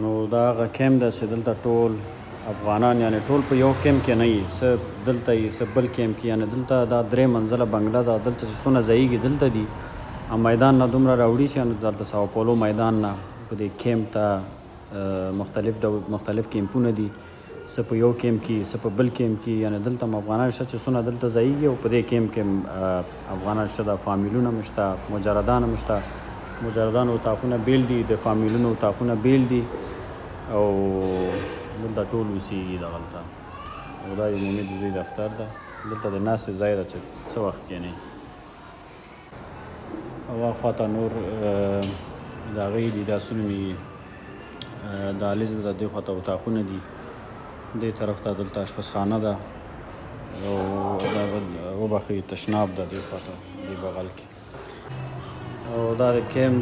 نو دا هغه کیمپ ده چې دلته ټول افغانان یعنې ټول په یو کیمپ کې نه وي، څه دلته وي څه بل کیمپ کې، یعنې دلته دا 3 منزله بنګله ده، دلته چې څونه ځایږي دلته دي. میدان نه دومره راوړي چې دلته ساو پولو میدان نه په دې کیمپ ته مختلف کیمپونه دي، څه په یو کیمپ کې څه په بل کیمپ کې، یعنې دلته افغانان شته چې څونه دلته ځایږي او په دې کیمپ کې افغانان شته، د فامیلونه هم شته، مجردان هم شته. مجردانو اتاقونه بیل دي، د فامیلونو اتاقونه بیل دي او دلته ټول اوسېږي دغلته. او دا عمومي د دوی دفتر ده، دلته د ناستې ځای ده چې څه وخت کښېنئ. او اخواته نور د هغې دي دا څومره دهلیز ده، دې خواته اتاقونه دي، دې طرف ته دلته اشپزخانه ده او وبخښئ تشناب ده دې خواته دې بغل کې. او دا د کیمپ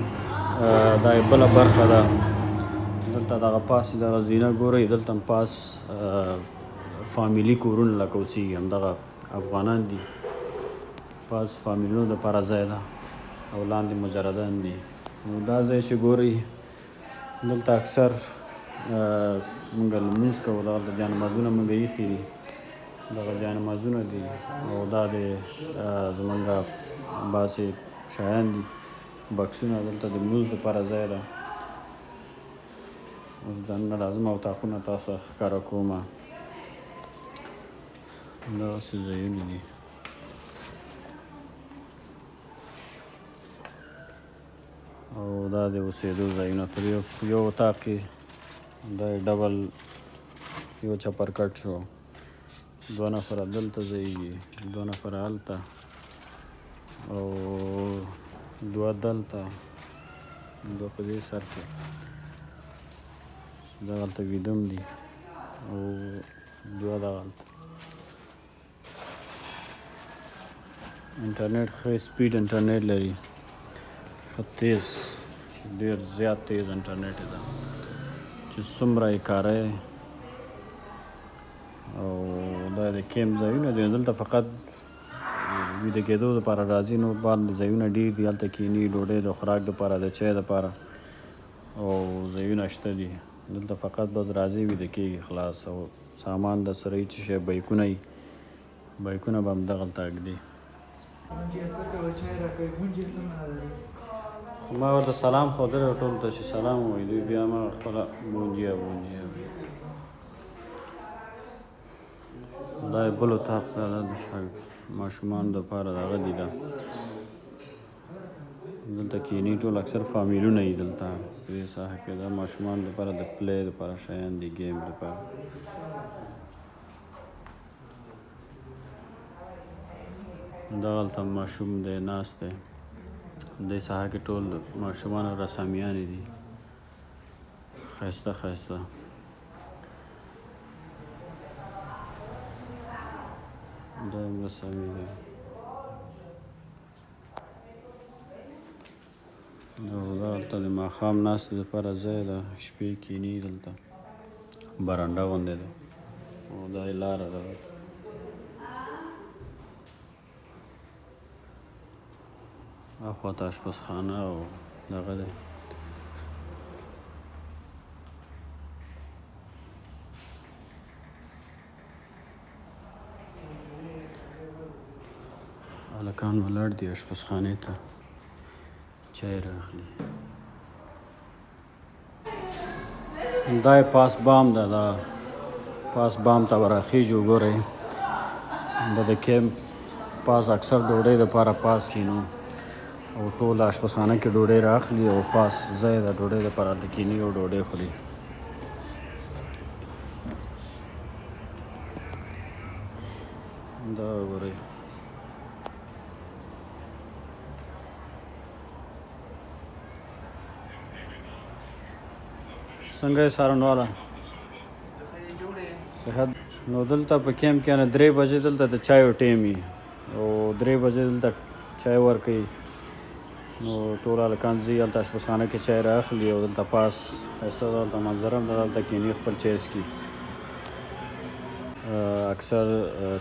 دا یې بله برخه ده، دلته دغه پاس دغه زینه ګورئ، دلته هم پاس فامیلي کورونه لکه اوسېږي همدغه افغانان دي، پاس فامیلونو دپاره ځای ده او لاندې مجردان دي. نو دا ځای چې ګورئ دلته اکثر مونږ لمونځ کوو، دغلته جانمازونه مونږ ایښي دي، دغه جانمازونه دي او دا د زمونږ بعضې شیان دي، بکسونه دلته د لمونځ دپاره ځای ده. اوس دننه راځم اتاقونه تاسو ته ښکاره کومه، دغسې ځایونه دي. او دا د اوسېدو ځایونه په یو اتاق کې دا ډبل یو چپرکټ شو، 2 نفره دلته ځایږي، 2 نفره هلته او 2 دلته، 2 په دې سر کې، دغلته ویده هم دي او 2 دغلته. انټرنیټ ښه سپیډ انټرنیټ لري، ښه تیز، ډېر زیات تیز انټرنیټ ده چې څومره یې کاروئ. او دا د کیمپ ځایونه دي، دلته فقط ویده کېدو دپاره راځي، نور باندې ځایونه ډېر دي، هلته کښېني، ډوډۍ د خوراک دپاره د چای دپاره او ځایونه شته دي. دلته فقط بس راځي ویده کېږي خلاص، او سامان د سره هېڅ شی بایکونه وي، بایکونه به همدغلته ږدي. خو ما ورته سلام ښودلی و ټولو ته چې سلام ووایي، دوی بیا هماغه خپله بونجیا دا یې بل اتاق ده، دا د ماشومانو دپاره د هغه دي، دا دلته کښېني ټول اکثر فامیلونه وي دلته په دې ساحه کې، دا ماشومانو دپاره د پلی دپاره شیان دي، ګیم دپاره. دغلته ماشوم دی ناست دی، دې ساحه کې ټول ماشومان او رسامیانې دي، ښایسته ښایسته. دا هم رسامي دی. او دغلته د ماښام ناستې دپاره ځای ده، شپې کښېني دلته، برنډه غوندې ده او دا یې لاره ده. اخواته اشپزخانه او دغه دی. هلکان ولاړ دي اشپزخانې ته چای راخلي. دا یې پاس بام ده، دا پاس بام ته به راخېږو. ګورئ دا د کیمپ پاس اکثر ډوډۍ دپاره پاس کښېنو او ټول اشپزخانه کې ډوډۍ راخلي او پاس ځای د ډوډۍ دپاره هلته کښېني او ډوډۍ خوري. دا وګورئ څنګه یې څارنواله صحت. نو دلته په کیمپ کې 3 بجې دلته د چایو ټیم وي او 3 بجې دلته چای ورکوي. نو ټول هلکان ځي هلته اشپزخانه کې چای رااخلي او دلته پاس ښایسته دلته منظره هم ده، دلته کښېني خپل چای څښي. اکثر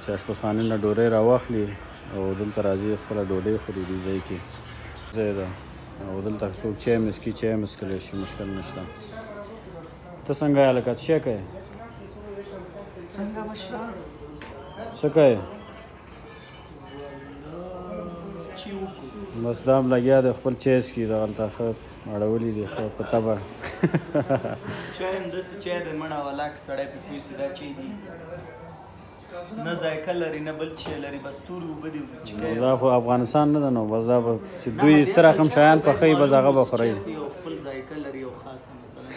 چې اشپزخانې نه ډوډۍ راواخلي او دلته راځي خپله ډوډۍ خوري، دې ځای کې ځای ده او دلته څوک چای مسکي چای مسکلی شي مشکل نشته. ته څنګه یې هلکه څه شی کوې؟ څنګه مشره څه کوې؟ چې وکړو بس دا هم لګیا دی خپل چای څکي دغلته ښه اړولي دي ښه په طبع. چای هم داسې چای دی مړه ولاک سړی پې پوه شي دا چای دي نه ذایقه لري نه بل چی لري بس تورې اوبه دي چې دا خو افغانستان نه ده نو بس دا به چې دوی څه رقم شیان پخوي بس هغه به خورئ. یو خپل ذایقه لري یو خاصه مثلا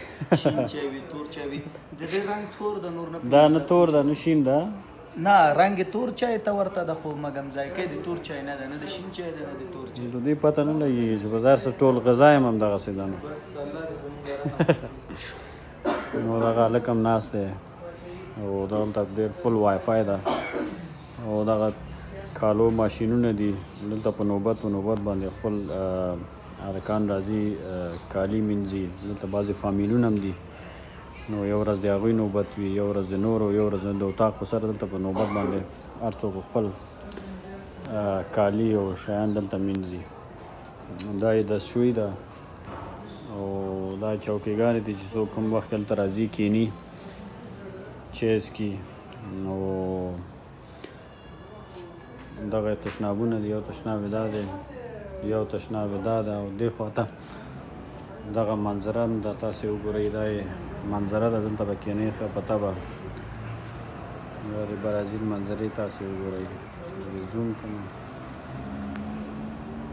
شین چای وي تور چای وي د دې رنګ تور د نور نه دا نه تور ده نه شین ده نه رنګ تور چای ته ورته ده خو مګم ذایقه د تور چای نه ده نه د شین چای ده نه د تور چای د دې پته نه لګېږي چې بازار څه ټول غذا یې هم همدغسې ده نو بس الله دې نو دغه هلک هم ناست دی او دلته ډېر فل وای فای ده او دغه کالو ماشینونه دي دلته په نوبت باندې خپل هلکان راځي کالي مینځي دلته بعضې فامیلونه هم دي نو یو ورځ د هغوی نوبت وي یو ورځ د نورو یو ورځ د اتاق په سر دلته په نوبت باندې هر څوک خپل کالي او شیان دلته مینځي. دا یې دستشوي ده او دا چوکیګانې دي چې څوک کوم وخت هلته راځي کیني چای څکي نو دغه تشنابونه دي یو تشناب یې دا دی یو تشناب یې دا ده او دې خواته دغه منظره هم ده تاسې وګورئ دا یې منظره ده دلته به کینئ ښه په طبع دا د برازیل منظرې تاسې وګورئ چې زوم کړم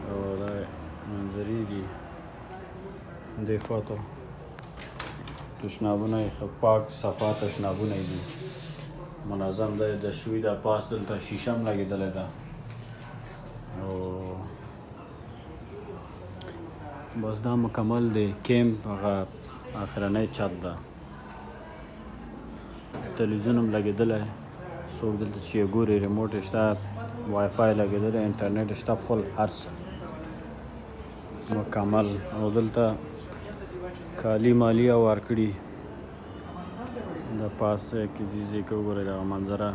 او دا منظرې دي دې خواته تشنابونه یې ښه پاک صفا تشنابونه یې دي منظم دی د شوي دا پاس دلته شیشه هم لګېدلی ده او بس دا مکمل دی کیمپ هغه آخرنی چت ده تلویزیون هم لګېدلی څوک دلته چې یې ګوري ریموټ یې شته وای فای لګېدلی انټرنیټ یې شته فل هر څه مکمل او دلته کالي مالي هوار کړي د پاسه کې دې ځای کې وګورئ دغه منظره